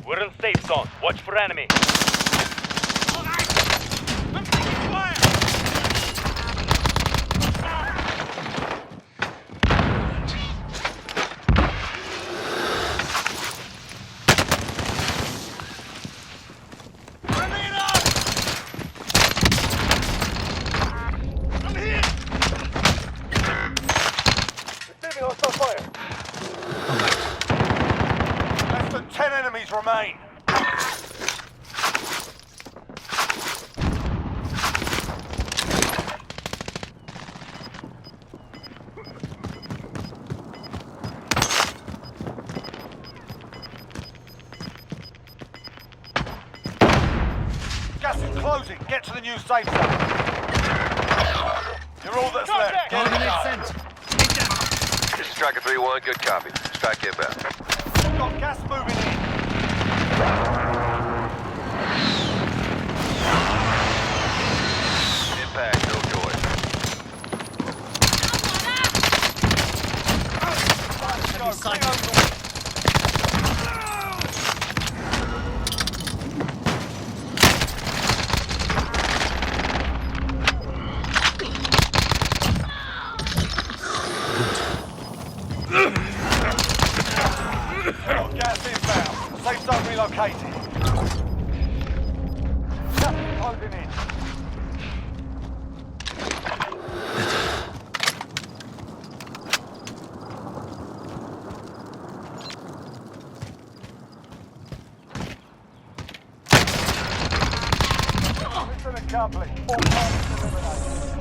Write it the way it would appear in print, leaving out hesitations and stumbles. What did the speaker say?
We're in safe zone. Watch for enemy. I'm taking fire! Less than 10 enemies remain. Gas is closing. Get to the new safe zone. You're all that's left. Get it done. This is Striker 3-1, good copy. Strike inbound. Got gas moving in. Impact, no joy. Go, clean over. Got gas inbound. Safe zone relocated. Closing in. Mission accomplished. All targets eliminated.